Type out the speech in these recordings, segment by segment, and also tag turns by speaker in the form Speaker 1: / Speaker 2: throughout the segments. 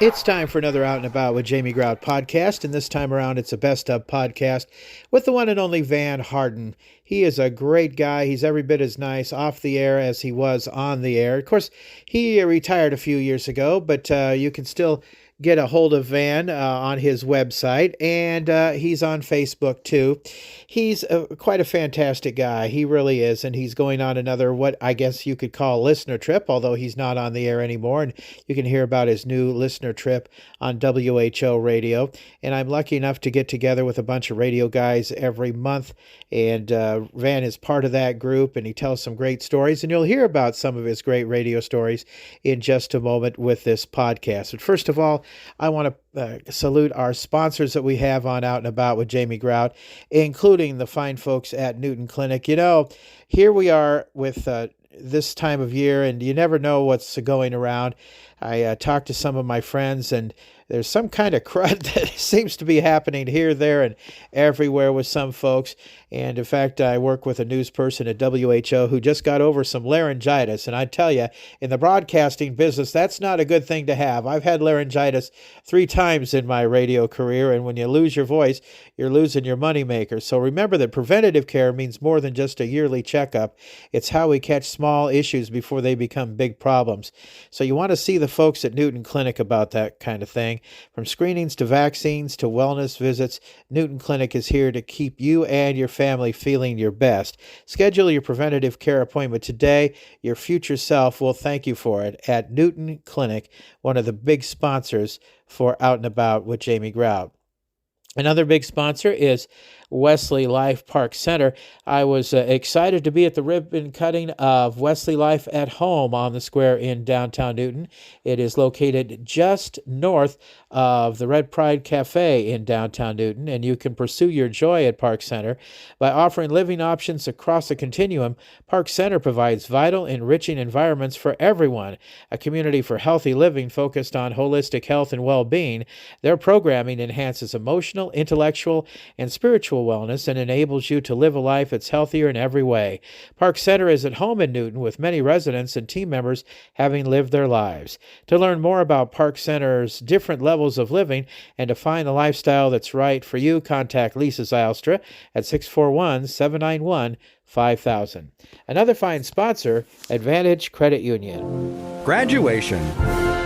Speaker 1: It's time for another Out and About with Jamie Grout podcast, and this time around it's a best of podcast with the one and only Van Harden. He is a great guy. He's every bit as nice off the air as he was on the air. Of course, he retired a few years ago, but you can still get a hold of Van on his website, and he's on Facebook too. He's quite a fantastic guy. He really is, and he's going on another, what I guess you could call listener trip, although he's not on the air anymore, and you can hear about his new listener trip on WHO radio. And I'm lucky enough to get together with a bunch of radio guys every month, and Van is part of that group, and he tells some great stories, and you'll hear about some of his great radio stories in just a moment with this podcast. But first of all, I want to salute our sponsors that we have on Out and About with Jamie Grout, including the fine folks at Newton Clinic. You know, here we are with this time of year, and you never know what's going around. I talked to some of my friends, and there's some kind of crud that seems to be happening here, there, and everywhere with some folks. And in fact, I work with a news person at WHO who just got over some laryngitis. And I tell you, in the broadcasting business, that's not a good thing to have. I've had laryngitis 3 times in my radio career. And when you lose your voice, you're losing your moneymaker. So remember that preventative care means more than just a yearly checkup. It's how we catch small issues before they become big problems. So you want to see the folks at Newton Clinic about that kind of thing. From screenings to vaccines to wellness visits, Newton Clinic is here to keep you and your family feeling your best. Schedule your preventative care appointment today. Your future self will thank you for it at Newton Clinic, one of the big sponsors for Out and About with Jamie Grout. Another big sponsor is Wesley Life Park Center. I was excited to be at the ribbon cutting of Wesley Life at Home on the square in downtown Newton. It is located just north of the Red Pride Cafe in downtown Newton, and you can pursue your joy at Park Center by offering living options across the continuum. Park Center provides vital, enriching environments for everyone, a community for healthy living focused on holistic health and well-being. Their programming enhances emotional, intellectual, and spiritual wellness and enables you to live a life that's healthier in every way. Park Center is at home in Newton, with many residents and team members having lived their lives. To learn more about Park Center's different levels of living and to find the lifestyle that's right for you, contact Lisa Zylstra at 641-791-5000. Another fine sponsor, Advantage Credit Union.
Speaker 2: Graduation.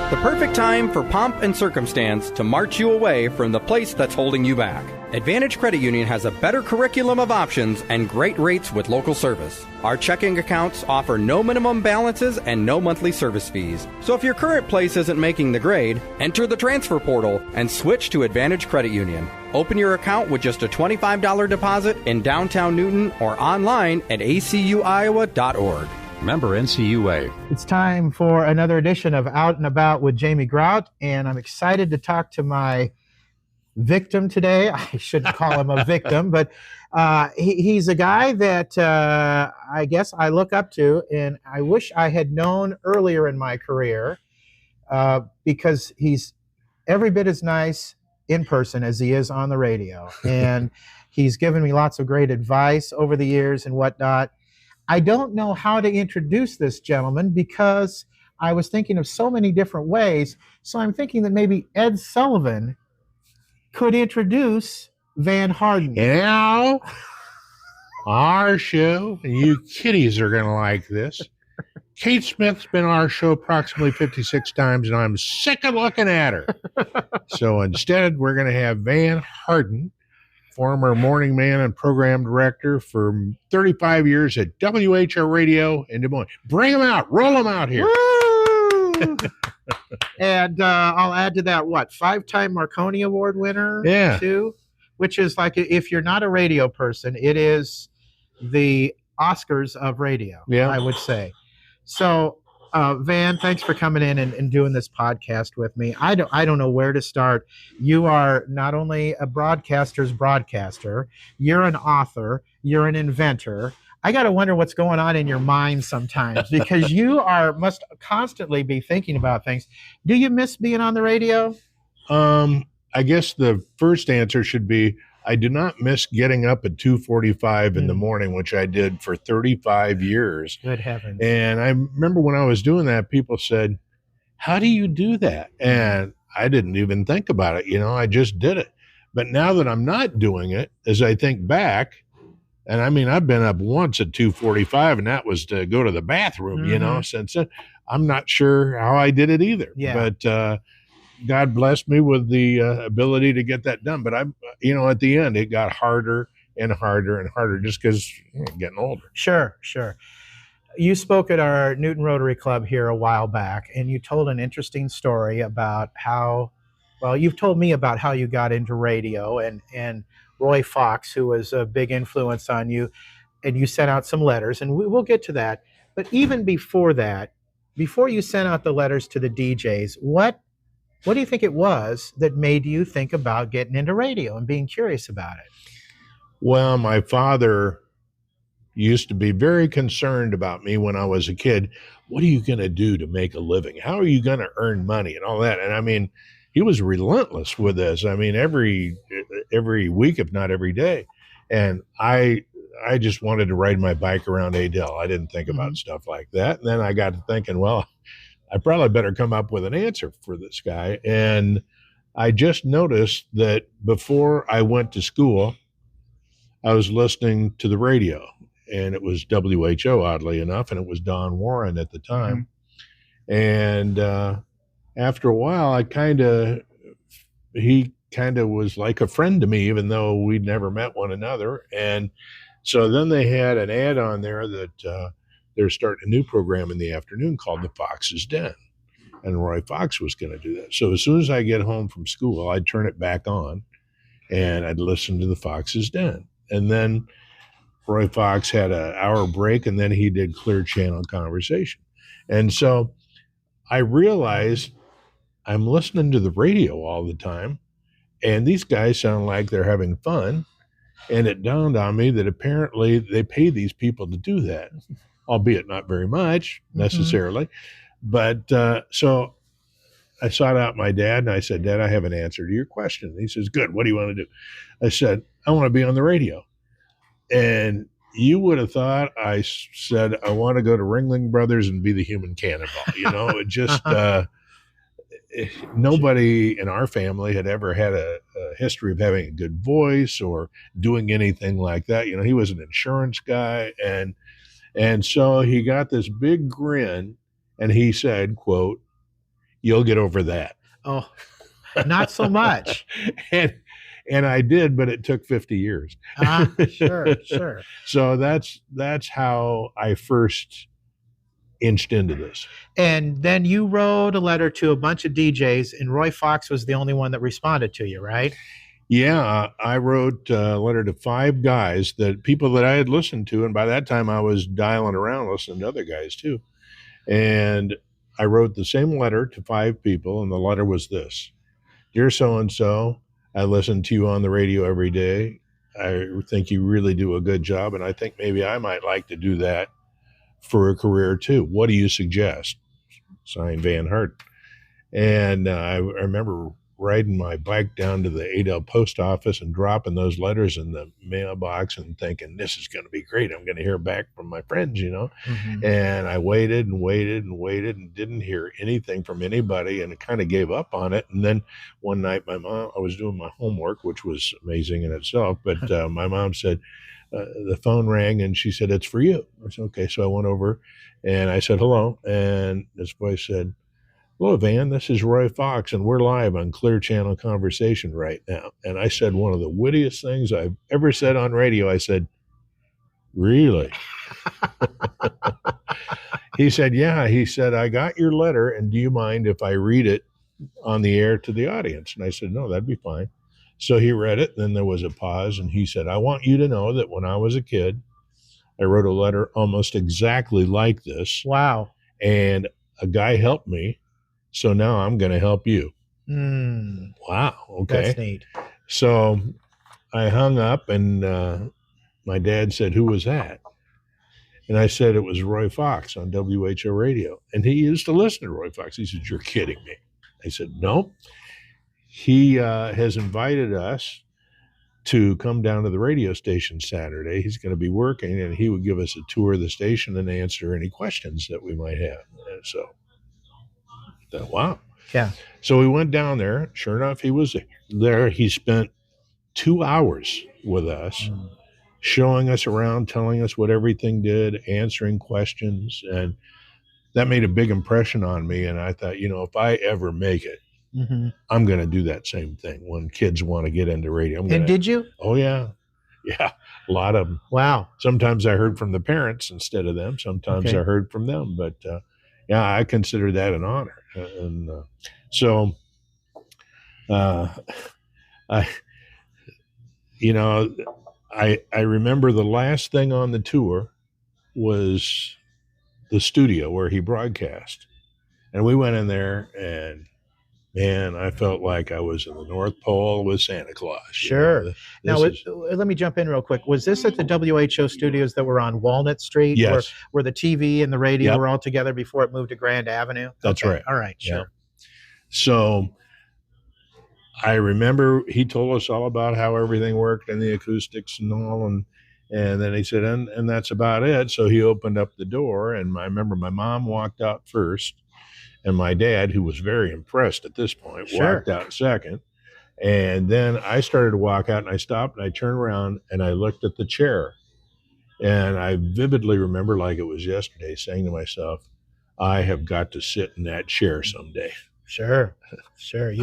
Speaker 2: The perfect time for pomp and circumstance to march you away from the place that's holding you back. Advantage Credit Union has a better curriculum of options and great rates with local service. Our checking accounts offer no minimum balances and no monthly service fees. So if your current place isn't making the grade, enter the transfer portal and switch to Advantage Credit Union. Open your account with just a $25 deposit in downtown Newton or online at acuiowa.org.
Speaker 3: Member NCUA.
Speaker 1: It's time for another edition of Out and About with Jamie Grout, and I'm excited to talk to my victim today. I shouldn't call him a victim, but he's a guy that I guess I look up to, and I wish I had known earlier in my career because he's every bit as nice in person as he is on the radio, and he's given me lots of great advice over the years and whatnot. I don't know how to introduce this gentleman because I was thinking of so many different ways. So I'm thinking that maybe Ed Sullivan could introduce Van Harden.
Speaker 3: Now, our show, and you kiddies are going to like this. Kate Smith's been on our show approximately 56 times, and I'm sick of looking at her. So instead, we're going to have Van Harden, former morning man and program director for 35 years at WHO Radio in Des Moines. Bring him out. Roll him out here.
Speaker 1: Woo! And I'll add to that, 5-time Marconi Award winner?
Speaker 3: Yeah.
Speaker 1: Too? Which is like, if you're not a radio person, it is the Oscars of radio,
Speaker 3: yeah,
Speaker 1: I would say. So, Van, thanks for coming in and doing this podcast with me. I don't know where to start. You are not only a broadcaster's broadcaster, you're an author, you're an inventor. I got to wonder what's going on in your mind sometimes because you must constantly be thinking about things. Do you miss being on the radio?
Speaker 3: I guess the first answer should be I do not miss getting up at 2:45 in the morning, which I did for 35 years.
Speaker 1: Good heavens.
Speaker 3: And I remember when I was doing that, people said, how do you do that? And I didn't even think about it. I just did it. But now that I'm not doing it, as I think back, and I mean, I've been up once at 2:45, and that was to go to the bathroom, since then. I'm not sure how I did it either.
Speaker 1: Yeah.
Speaker 3: But God blessed me with the ability to get that done. But at the end, it got harder and harder and harder just because getting older.
Speaker 1: Sure. You spoke at our Newton Rotary Club here a while back, and you told an interesting story about you've told me about how you got into radio, and Roy Fox, who was a big influence on you, and you sent out some letters, and we'll get to that. But even before that, before you sent out the letters to the DJs, what do you think it was that made you think about getting into radio and being curious about it?
Speaker 3: Well, my father used to be very concerned about me when I was a kid. What are you going to do to make a living? How are you going to earn money and all that? And I mean, he was relentless with this. I mean, every week, if not every day. And I just wanted to ride my bike around Adel. I didn't think about stuff like that. And then I got to thinking, well, I probably better come up with an answer for this guy. And I just noticed that before I went to school, I was listening to the radio, and it was WHO, oddly enough, and it was Don Warren at the time. And after a while, he kind of was like a friend to me, even though we'd never met one another. And so then they had an ad on there that they're starting a new program in the afternoon called The Fox's Den. And Roy Fox was going to do that. So as soon as I get home from school, I'd turn it back on and I'd listen to The Fox's Den. And then Roy Fox had an hour break, and then he did Clear Channel Conversation. And so I realized I'm listening to the radio all the time, and these guys sound like they're having fun. And it dawned on me that apparently they pay these people to do that, albeit not very much necessarily. But so I sought out my dad, and I said, Dad, I have an answer to your question. And he says, good. What do you want to do? I said, I want to be on the radio. And you would have thought I said, I want to go to Ringling Brothers and be the human cannonball. It just, nobody in our family had ever had a history of having a good voice or doing anything like that. He was an insurance guy. And so he got this big grin, and he said, quote, you'll get over that.
Speaker 1: Oh, not so much.
Speaker 3: And I did, but it took 50 years.
Speaker 1: Sure.
Speaker 3: So that's how I first inched into this.
Speaker 1: And then you wrote a letter to a bunch of DJs, and Roy Fox was the only one that responded to you, right?
Speaker 3: Yeah, I wrote a letter to 5 guys, people that I had listened to. And by that time I was dialing around listening to other guys too. And I wrote the same letter to 5 people. And the letter was this: Dear so-and-so, I listen to you on the radio every day. I think you really do a good job, and I think maybe I might like to do that for a career too. What do you suggest? Signed, Van Harden. And I remember riding my bike down to the Adel post office and dropping those letters in the mailbox and thinking, this is going to be great. I'm going to hear back from my friends, And I waited and didn't hear anything from anybody, and kind of gave up on it. And then one night I was doing my homework, which was amazing in itself, but my mom said, the phone rang, and she said, it's for you. I said, okay. So I went over and I said, hello. And this voice said, hello, Van, this is Roy Fox, and we're live on Clear Channel Conversation right now. And I said one of the wittiest things I've ever said on radio. I said, really? He said, yeah. He said, I got your letter, and do you mind if I read it on the air to the audience? And I said, no, that'd be fine. So he read it. Then there was a pause, and he said, I want you to know that when I was a kid, I wrote a letter almost exactly like this.
Speaker 1: Wow.
Speaker 3: And a guy helped me. So now I'm going to help you. Wow. Okay.
Speaker 1: That's neat.
Speaker 3: So I hung up, and my dad said, who was that? And I said, it was Roy Fox on WHO radio. And he used to listen to Roy Fox. He said, you're kidding me. I said, no. He has invited us to come down to the radio station Saturday. He's going to be working, and he would give us a tour of the station and answer any questions that we might have. And so, wow.
Speaker 1: Yeah.
Speaker 3: So we went down there. Sure enough, he was there. He spent 2 hours with us, showing us around, telling us what everything did, answering questions. And that made a big impression on me. And I thought, if I ever make it, I'm going to do that same thing when kids want to get into radio.
Speaker 1: And did you?
Speaker 3: Oh, yeah. Yeah. A lot of them.
Speaker 1: Wow.
Speaker 3: Sometimes I heard from the parents instead of them. Sometimes I heard from them. But yeah, I consider that an honor. And so I, I remember the last thing on the tour was the studio where he broadcast. And we went in there and, man, I felt like I was in the North Pole with Santa Claus.
Speaker 1: Sure. Now, let me jump in real quick. Was this at the WHO studios that were on Walnut Street?
Speaker 3: Yes.
Speaker 1: Where the TV and the radio were all together before it moved to Grand Avenue?
Speaker 3: That's right.
Speaker 1: All right. Sure.
Speaker 3: Yeah. So I remember he told us all about how everything worked and the acoustics and all. And then he said, and that's about it. So he opened up the door. And I remember my mom walked out first. And my dad, who was very impressed at this point, walked out second. And then I started to walk out, and I stopped, and I turned around, and I looked at the chair. And I vividly remember, like it was yesterday, saying to myself, I have got to sit in that chair someday.
Speaker 1: Sure.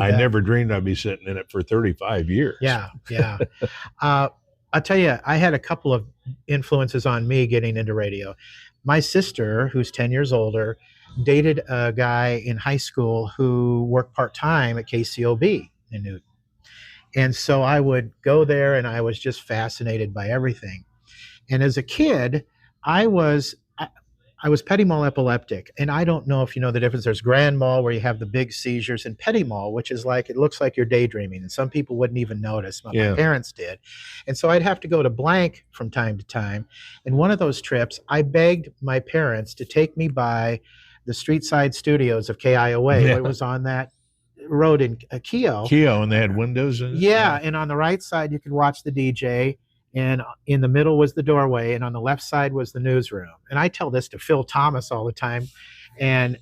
Speaker 3: I never dreamed I'd be sitting in it for 35 years.
Speaker 1: Yeah. I'll tell you, I had a couple of influences on me getting into radio. My sister, who's 10 years older, dated a guy in high school who worked part-time at KCOB in Newton. And so I would go there and I was just fascinated by everything. And as a kid, I was petit mal epileptic. And I don't know if you know the difference. There's grand mal where you have the big seizures, and petit mal, which is like, it looks like you're daydreaming. And some people wouldn't even notice, but my parents did. And so I'd have to go to blank from time to time. And one of those trips, I begged my parents to take me by the street side studios of KIOA. It was on that road in Keogh.
Speaker 3: And they had windows in it.
Speaker 1: Yeah, and on the right side you could watch the DJ, and in the middle was the doorway, and on the left side was the newsroom. And I tell this to Phil Thomas all the time, and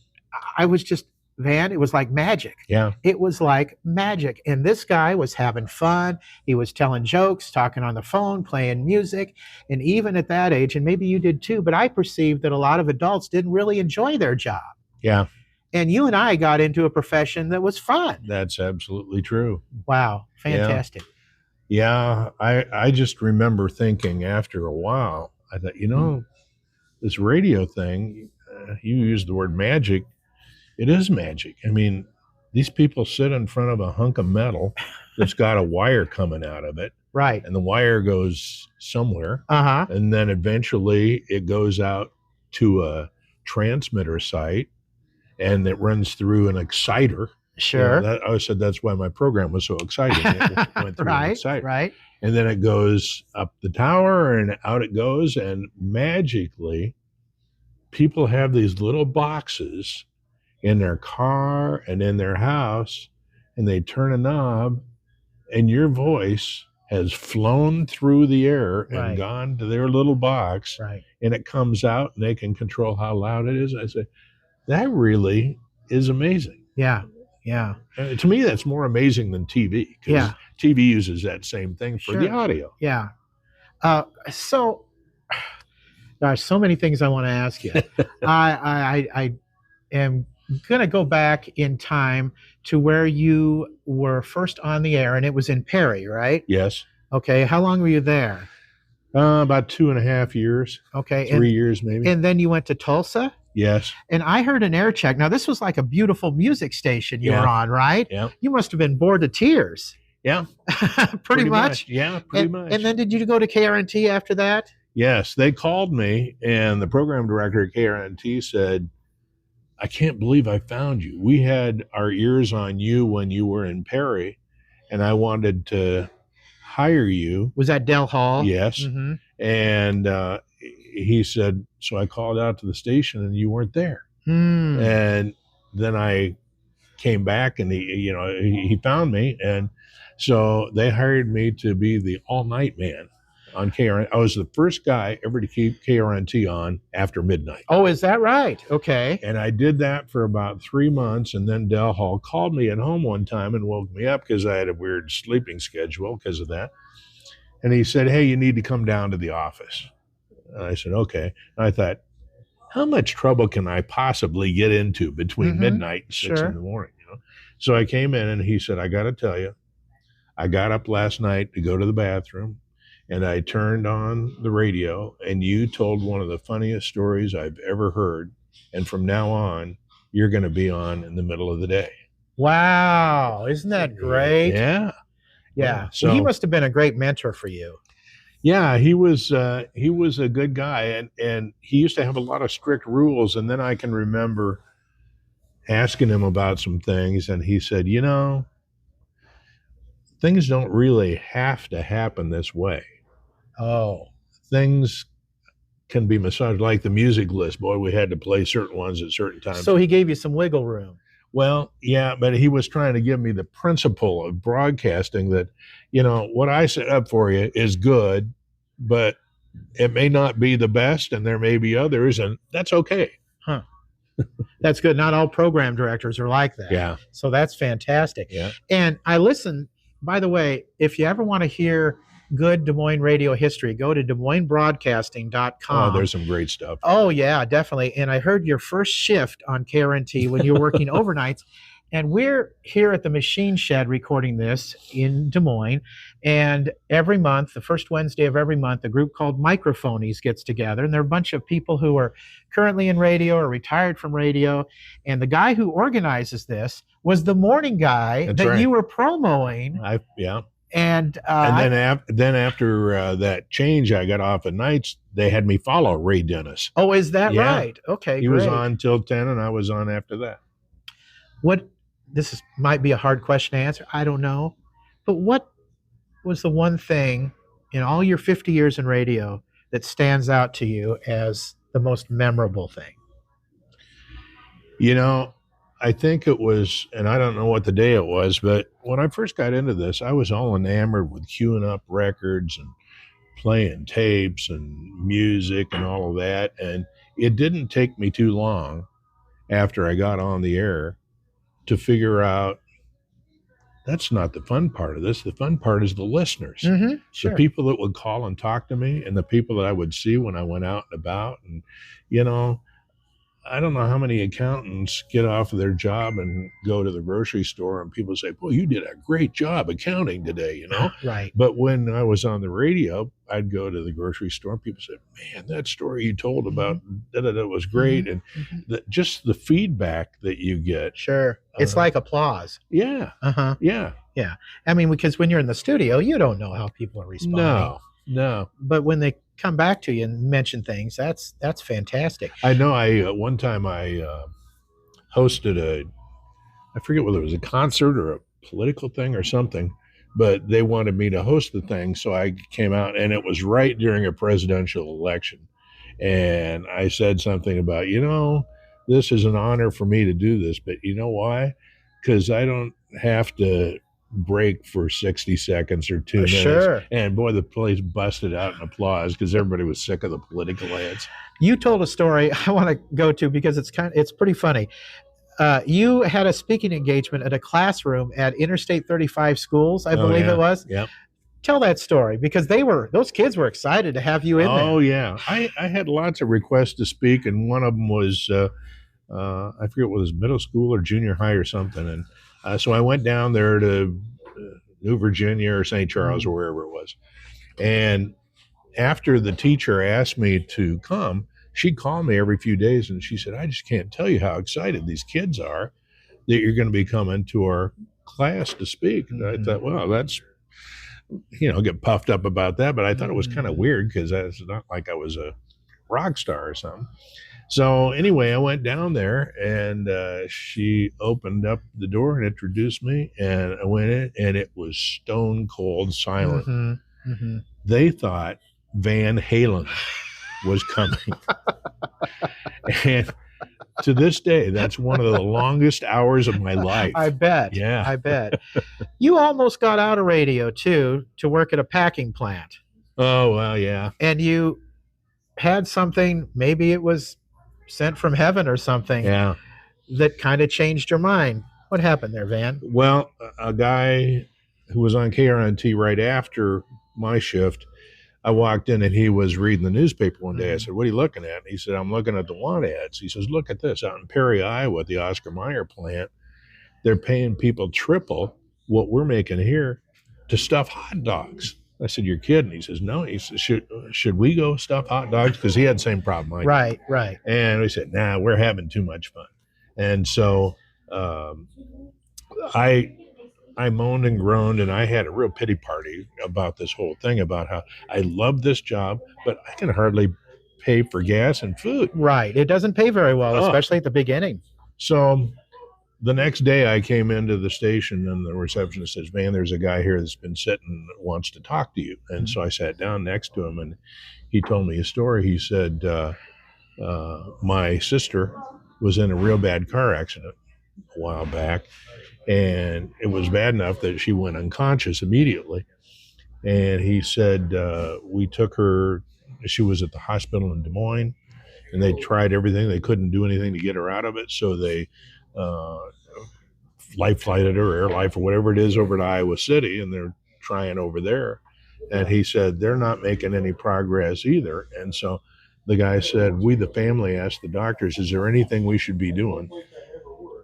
Speaker 1: I was just, Van, it was like magic.
Speaker 3: Yeah.
Speaker 1: It was like magic. And this guy was having fun. He was telling jokes, talking on the phone, playing music. And even at that age, and maybe you did too, but I perceived that a lot of adults didn't really enjoy their job.
Speaker 3: Yeah.
Speaker 1: And you and I got into a profession that was fun.
Speaker 3: That's absolutely true.
Speaker 1: Wow. Fantastic.
Speaker 3: Yeah. I just remember thinking after a while, I thought, this radio thing, you used the word magic. It is magic. I mean, these people sit in front of a hunk of metal that's got a wire coming out of it.
Speaker 1: Right.
Speaker 3: And the wire goes somewhere.
Speaker 1: Uh-huh.
Speaker 3: And then eventually it goes out to a transmitter site, and it runs through an exciter.
Speaker 1: Sure.
Speaker 3: I always said that's why my program was so exciting. It went through an exciter.
Speaker 1: Right.
Speaker 3: And then it goes up the tower and out it goes. And magically, people have these little boxes in their car and in their house, and they turn a knob, and your voice has flown through the air and gone to their little box, and it comes out, and they can control how loud it is. I say, that really is amazing.
Speaker 1: Yeah.
Speaker 3: To me, that's more amazing than TV, because TV uses that same thing for the audio.
Speaker 1: Yeah. So, gosh, so many things I want to ask you. I am going to go back in time to where you were first on the air, and it was in Perry, right?
Speaker 3: Yes.
Speaker 1: Okay. How long were you there?
Speaker 3: About 2.5 years.
Speaker 1: Okay.
Speaker 3: 3 years, maybe.
Speaker 1: And then you went to Tulsa?
Speaker 3: Yes.
Speaker 1: And I heard an air check. Now, this was like a beautiful music station you were on, right?
Speaker 3: Yeah.
Speaker 1: You must have been bored to tears.
Speaker 3: Yeah.
Speaker 1: pretty much.
Speaker 3: Yeah, pretty much.
Speaker 1: And then did you go to KRNT after that?
Speaker 3: Yes. They called me, and the program director at KRNT said, I can't believe I found you. We had our ears on you when you were in Perry, and I wanted to hire you.
Speaker 1: Was that Del Hall?
Speaker 3: Yes.
Speaker 1: Mm-hmm.
Speaker 3: And he said, so I called out to the station, and you weren't there.
Speaker 1: Mm.
Speaker 3: And then I came back, and he found me. And so they hired me to be the all-night man. on KRN. I was the first guy ever to keep KRNT on after midnight.
Speaker 1: Oh, is that right? Okay.
Speaker 3: And I did that for about 3 months. And then Del Hall called me at home one time and woke me up because I had a weird sleeping schedule because of that. And he said, "Hey, you need to come down to the office." And I said, "Okay." And I thought, how much trouble can I possibly get into between midnight and 6 in the morning? So I came in and he said, "I got to tell you, I got up last night to go to the bathroom and I turned on the radio and you told one of the funniest stories I've ever heard. And from now on, you're going to be on in the middle of the day."
Speaker 1: Wow. Isn't that great?
Speaker 3: Yeah.
Speaker 1: Yeah.
Speaker 3: So
Speaker 1: well, he must have been a great mentor for you.
Speaker 3: Yeah, he was a good guy, and he used to have a lot of strict rules. And then I can remember asking him about some things, and he said, things don't really have to happen this way.
Speaker 1: Oh.
Speaker 3: Things can be massaged, like the music list. Boy, we had to play certain ones at certain times.
Speaker 1: So he gave you some wiggle room.
Speaker 3: Well, yeah, but he was trying to give me the principle of broadcasting that, what I set up for you is good, but it may not be the best, and there may be others, and that's okay.
Speaker 1: Huh. That's good. Not all program directors are like that.
Speaker 3: Yeah.
Speaker 1: So that's fantastic.
Speaker 3: Yeah.
Speaker 1: And I listen, by the way, if you ever want to hear good Des Moines radio history, go to DesMoinesBroadcasting.com.
Speaker 3: Oh, there's some great stuff.
Speaker 1: Oh, yeah, definitely. And I heard your first shift on KRNT when you were working overnights. And we're here at the Machine Shed recording this in Des Moines. And every month, the first Wednesday of every month, a group called Microphonies gets together. And they're a bunch of people who are currently in radio or retired from radio. And the guy who organizes this was the morning guy
Speaker 3: That's
Speaker 1: that
Speaker 3: right.
Speaker 1: you were promoting.
Speaker 3: Yeah.
Speaker 1: And
Speaker 3: then after that change, I got off at nights. They had me follow Ray Dennis.
Speaker 1: Oh, is that
Speaker 3: Yeah.
Speaker 1: right? Okay,
Speaker 3: He
Speaker 1: great.
Speaker 3: was on till 10, and I was on after that.
Speaker 1: Might be a hard question to answer. I don't know. But what was the one thing in all your 50 years in radio that stands out to you as the most memorable thing?
Speaker 3: I think it was, and I don't know what the day it was, but when I first got into this, I was all enamored with queuing up records and playing tapes and music and all of that. And it didn't take me too long after I got on the air to figure out that's not the fun part of this. The fun part is the listeners,
Speaker 1: Sure.
Speaker 3: the people that would call and talk to me, and the people that I would see when I went out and about. And, I don't know how many accountants get off of their job and go to the grocery store and people say, "Boy, you did a great job accounting today,"
Speaker 1: Right.
Speaker 3: But when I was on the radio, I'd go to the grocery store and people said, "Man, that story you told about that was great." And just the feedback that you get.
Speaker 1: Sure. It's like applause.
Speaker 3: Yeah.
Speaker 1: Uh-huh.
Speaker 3: Yeah.
Speaker 1: Yeah. I mean, because when you're in the studio, you don't know how people are responding.
Speaker 3: No.
Speaker 1: But when they come back to you and mention things, that's fantastic.
Speaker 3: I know one time I hosted I forget whether it was a concert or a political thing or something, but they wanted me to host the thing. So I came out, and it was right during a presidential election. And I said something about, this is an honor for me to do this, but you know why? Because I don't have to break for 60 seconds or 2 minutes.
Speaker 1: Sure.
Speaker 3: And boy, the place busted out in applause because everybody was sick of the political ads.
Speaker 1: You told a story I want to go to because it's pretty funny. You had a speaking engagement at a classroom at Interstate 35 schools, I believe it was.
Speaker 3: Yeah.
Speaker 1: Tell that story, because those kids were excited to have you in there.
Speaker 3: Oh yeah, I had lots of requests to speak, and one of them was I forget what it was, middle school or junior high or something, and so I went down there to New Virginia or St. Charles or wherever it was, and after the teacher asked me to come, she called me every few days and she said, "I just can't tell you how excited these kids are that you're going to be coming to our class to speak." And I thought, well, that's, get puffed up about that, but I thought it was kind of weird because it's not like I was a rock star or something. So anyway, I went down there, and she opened up the door and introduced me, and I went in, and it was stone cold silent. They thought Van Halen was coming. And to this day, that's one of the longest hours of my life.
Speaker 1: I bet.
Speaker 3: Yeah.
Speaker 1: I bet. You almost got out of radio, too, to work at a packing plant.
Speaker 3: Oh, well, yeah.
Speaker 1: and you had something, maybe it was sent from heaven or something,
Speaker 3: Yeah.
Speaker 1: that kind of changed your mind. What happened there, Van?
Speaker 3: Well, a guy who was on KRNT right after my shift, I walked in and he was reading the newspaper one day. I said, "What are you looking at?" And he said, "I'm looking at the want ads." He says, "Look at this. Out in Perry, Iowa, the Oscar Mayer plant, they're paying people triple what we're making here to stuff hot dogs." I said, "You're kidding." He says, "No." He says, should we go stuff hot dogs?" Because he had the same problem I did.
Speaker 1: Right.
Speaker 3: And we said, "Nah, we're having too much fun." And so I moaned and groaned, and I had a real pity party about this whole thing, about how I love this job, but I can hardly pay for gas and food.
Speaker 1: Right. It doesn't pay very well, especially at the beginning.
Speaker 3: So the next day I came into the station and the receptionist says, "Man, there's a guy here that's been sitting that wants to talk to you." And so I sat down next to him and he told me a story. He said, my sister was in a real bad car accident a while back, and it was bad enough that she went unconscious immediately. And he said, we took her, she was at the hospital in Des Moines, and they tried everything. They couldn't do anything to get her out of it. So they life flighted her, air life or whatever it is, over to Iowa City, and they're trying over there. And he said, they're not making any progress either. And so the guy said, we, the family, asked the doctors, is there anything we should be doing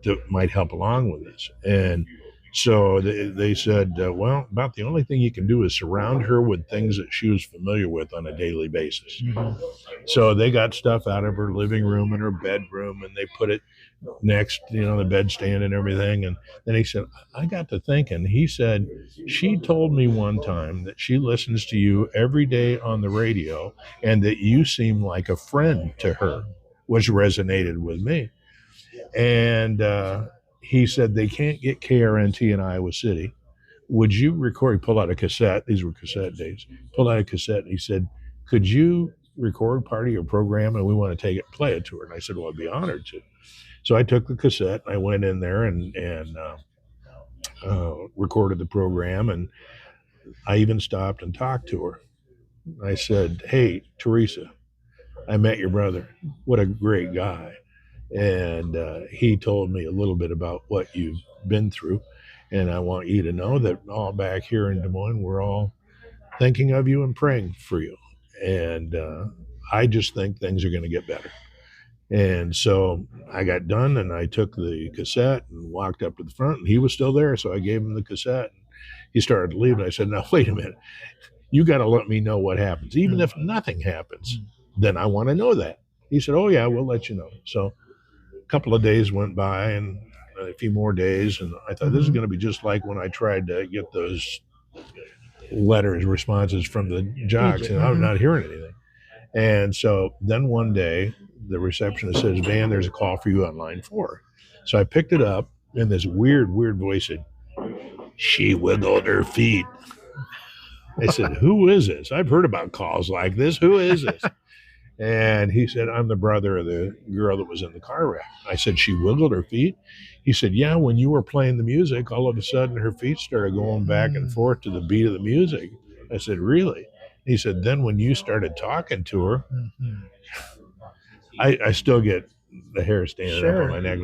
Speaker 3: that might help along with this? And so they said, well, about the only thing you can do is surround her with things that she was familiar with on a daily basis. Mm-hmm. So they got stuff out of her living room and her bedroom, and they put it next, the bedstand and everything. And then he said, I got to thinking. He said, she told me one time that she listens to you every day on the radio and that you seem like a friend to her, which resonated with me. And he said, they can't get KRNT in Iowa City. Would you record? He pulled out a cassette. These were cassette days. Pulled out a cassette, and he said, could you record part of your program, and we want to take it, play it to her? And I said, well, I'd be honored to. So I took the cassette, and I went in there and recorded the program, and I even stopped and talked to her. I said, hey, Teresa, I met your brother. What a great guy. And he told me a little bit about what you've been through. And I want you to know that all back here in Des Moines, we're all thinking of you and praying for you. And I just think things are going to get better. And so I got done, and I took the cassette and walked up to the front, and he was still there. So I gave him the cassette. And he started leaving. I said, now, wait a minute. You got to let me know what happens. Even if nothing happens, then I want to know that. He said, oh, yeah, we'll let you know. So a couple of days went by, and a few more days, and I thought, this is going to be just like when I tried to get those responses from the jocks, and I'm not hearing anything. And so then one day, the receptionist says, Van, there's a call for you on line 4. So I picked it up, and this weird voice said, she wiggled her feet. I said, who is this? I've heard about calls like this. Who is this? And he said, I'm the brother of the girl that was in the car wreck. I said, she wiggled her feet? He said, yeah, when you were playing the music, all of a sudden her feet started going back and forth to the beat of the music. I said, really? He said, then when you started talking to her, I still get the hair standing up on my neck.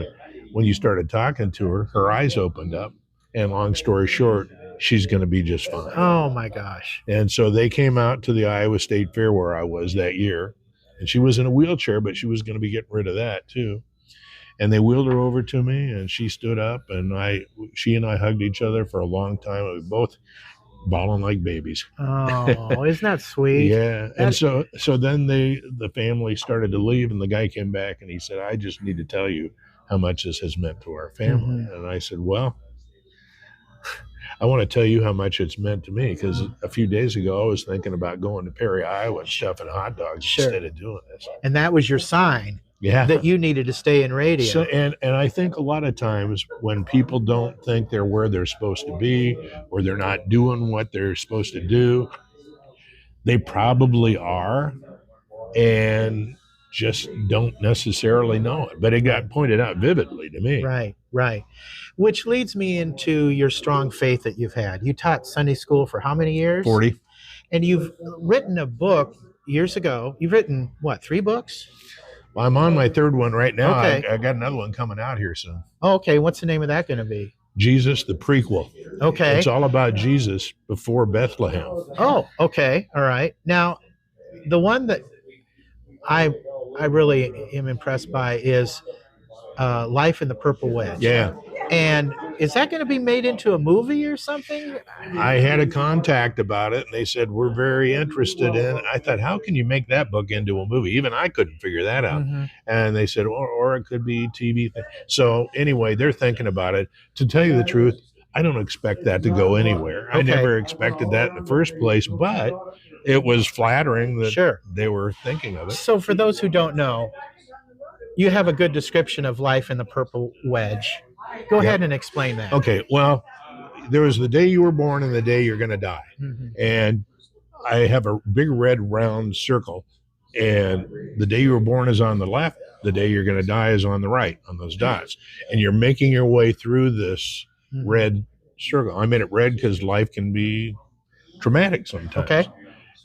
Speaker 3: When you started talking to her, her eyes opened up. And long story short, she's going to be just fine.
Speaker 1: Oh, my gosh.
Speaker 3: And so they came out to the Iowa State Fair where I was that year. And she was in a wheelchair, but she was going to be getting rid of that too. And they wheeled her over to me, and she stood up, and she and I hugged each other for a long time. We were both bawling like babies.
Speaker 1: Oh, isn't that sweet?
Speaker 3: Yeah. And so then the family started to leave, and the guy came back, and he said, I just need to tell you how much this has meant to our family. And I said, well, I want to tell you how much it's meant to me, because a few days ago I was thinking about going to Perry, Iowa and stuffing hot dogs instead of doing this.
Speaker 1: And that was your sign that you needed to stay in radio.
Speaker 3: So, and I think a lot of times when people don't think they're where they're supposed to be, or they're not doing what they're supposed to do, they probably are and just don't necessarily know it. But it got pointed out vividly to me.
Speaker 1: Right. Which leads me into your strong faith that you've had. You taught Sunday school for how many years?
Speaker 3: 40.
Speaker 1: And you've written a book years ago. You've written, what, 3 books?
Speaker 3: Well, I'm on my 3rd one right now.
Speaker 1: Okay.
Speaker 3: I got another one coming out here soon.
Speaker 1: Oh, okay. What's the name of that going to be?
Speaker 3: Jesus, the prequel.
Speaker 1: Okay.
Speaker 3: It's all about Jesus before Bethlehem.
Speaker 1: Oh, okay. All right. Now, the one that I really am impressed by is Life in the Purple Wedge.
Speaker 3: Yeah.
Speaker 1: And is that going to be made into a movie or something?
Speaker 3: I had a contact about it, and they said, we're very interested in. I thought, how can you make that book into a movie? Even I couldn't figure that out.
Speaker 1: Mm-hmm.
Speaker 3: And they said, or it could be TV. So anyway, they're thinking about it. To tell you the truth, I don't expect that to go anywhere.
Speaker 1: Okay.
Speaker 3: I never expected that in the first place, but it was flattering that they were thinking of it.
Speaker 1: So for those who don't know, you have a good description of Life in the Purple Wedge. Go ahead and explain that.
Speaker 3: Okay, well, there was the day you were born and the day you're going to die.
Speaker 1: Mm-hmm.
Speaker 3: And I have a big red round circle, and the day you were born is on the left, the day you're going to die is on the right, on those dots. And you're making your way through this red circle. I made it red because life can be traumatic sometimes.
Speaker 1: Okay.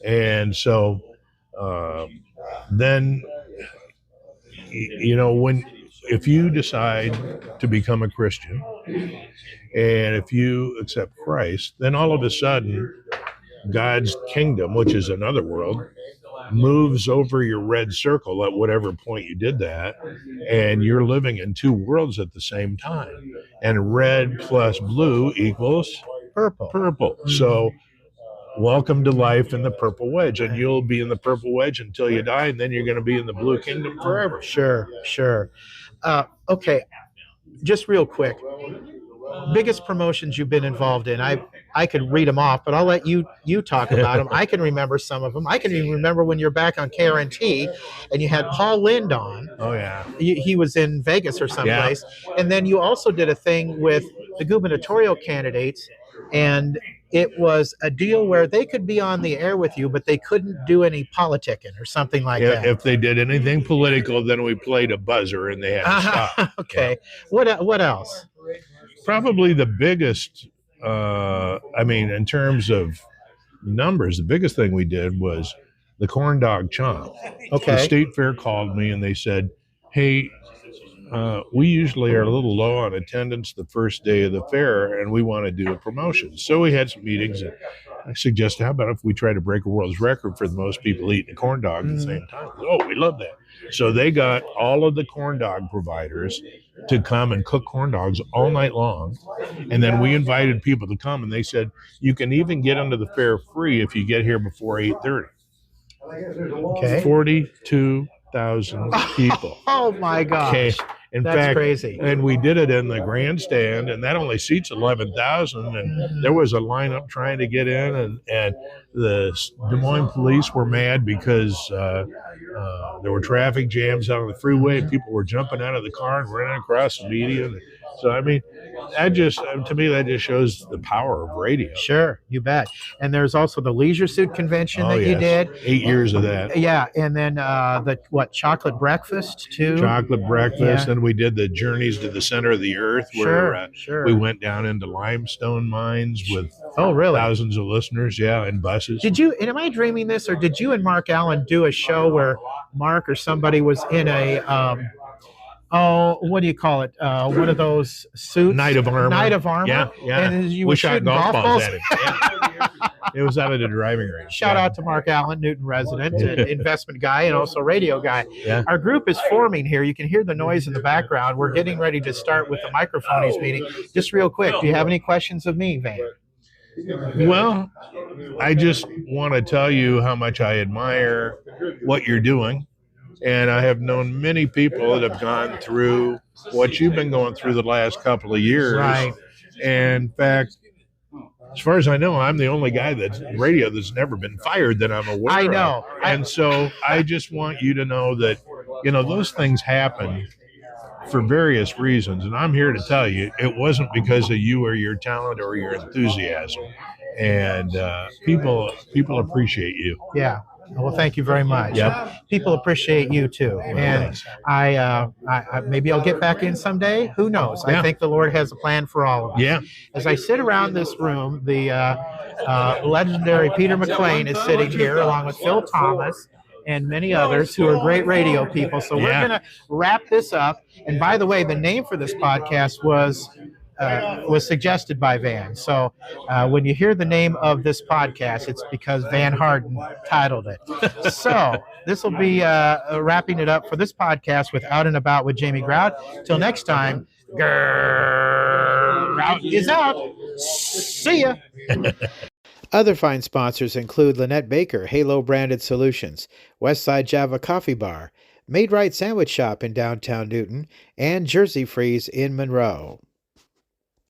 Speaker 3: And so then, you know, if you decide to become a Christian and if you accept Christ, then all of a sudden God's kingdom, which is another world, moves over your red circle at whatever point you did that, and you're living in 2 worlds at the same time. And red plus blue equals
Speaker 1: purple.
Speaker 3: Mm-hmm. So welcome to life in the purple wedge, and you'll be in the purple wedge until you die, and then you're going to be in the blue kingdom forever.
Speaker 1: Sure. Okay, just real quick. Biggest promotions you've been involved in. I could read them off, but I'll let you talk about them. I can remember some of them. I can even remember when you're back on KRNT and you had Paul Lind on.
Speaker 3: Oh, yeah.
Speaker 1: He was in Vegas or someplace. Yeah. And then you also did a thing with the gubernatorial candidates, and it was a deal where they could be on the air with you, but they couldn't do any politicking or something like that.
Speaker 3: If they did anything political, then we played a buzzer and they had to stop.
Speaker 1: Okay. Yeah. What else?
Speaker 3: Probably the biggest, in terms of numbers, the biggest thing we did was the corn dog chomp.
Speaker 1: Okay.
Speaker 3: The state fair called me and they said, hey, we usually are a little low on attendance the first day of the fair, and we want to do a promotion. So we had some meetings, and I suggested, how about if we try to break a world's record for the most people eating a corn dog at the same time? Oh, we love that. So they got all of the corn dog providers to come and cook corn dogs all night long. And then we invited people to come, and they said, you can even get into the fair free if you get here before 8:30.
Speaker 1: Okay.
Speaker 3: 42,000 people.
Speaker 1: Oh my gosh. Okay. That's crazy.
Speaker 3: And we did it in the grandstand, and that only seats 11,000. And there was a lineup trying to get in, and the Des Moines police were mad because there were traffic jams out on the freeway, and people were jumping out of the car and running across the median. So, I mean, to me, that just shows the power of radio.
Speaker 1: Sure, you bet. And there's also the Leisure Suit Convention you did.
Speaker 3: 8 years of that.
Speaker 1: Yeah, and then chocolate breakfast too.
Speaker 3: Chocolate breakfast, and we did the Journeys to the Center of the Earth, where we went down into limestone mines with thousands of listeners, and buses.
Speaker 1: Did you? And am I dreaming this, or did you and Mark Allen do a show where Mark or somebody was in a what do you call it? One of those suits?
Speaker 3: Knight of armor.
Speaker 1: Yeah. And you were shooting golf balls at it.
Speaker 3: Yeah. It was out of the driving range.
Speaker 1: Shout out to Mark Allen, Newton resident, investment guy, and also radio guy.
Speaker 3: Yeah.
Speaker 1: Our group is forming here. You can hear the noise in the background. We're getting ready to start with the microphonies meeting. Just real quick, do you have any questions of me, Van?
Speaker 3: Well, I just want to tell you how much I admire what you're doing. And I have known many people that have gone through what you've been going through the last couple of years.
Speaker 1: Right.
Speaker 3: And in fact, as far as I know, I'm the only guy that's radio that's never been fired that I'm aware of.
Speaker 1: I know.
Speaker 3: And so I just want you to know that, those things happen for various reasons. And I'm here to tell you, it wasn't because of you or your talent or your enthusiasm. And people appreciate you.
Speaker 1: Yeah. Well, thank you very much.
Speaker 3: Yep.
Speaker 1: People appreciate you too, and I maybe I'll get back in someday. Who knows? I
Speaker 3: Yeah.
Speaker 1: think the Lord has a plan for all of us.
Speaker 3: Yeah.
Speaker 1: As I sit around this room, the legendary Peter McLean is sitting here along with Phil Thomas and many others who are great radio people. So we're
Speaker 3: Yeah.
Speaker 1: going to wrap this up. And by the way, the name for this podcast was suggested by Van. So when you hear the name of this podcast, it's because Van Harden titled it. So this will be wrapping it up for this podcast with Out and About with Jamie Grout. Till next time, Grout is out. See ya. Other fine sponsors include Lynette Baker, Halo Branded Solutions, Westside Java Coffee Bar, Made Right Sandwich Shop in downtown Newton, and Jersey Freeze in Monroe.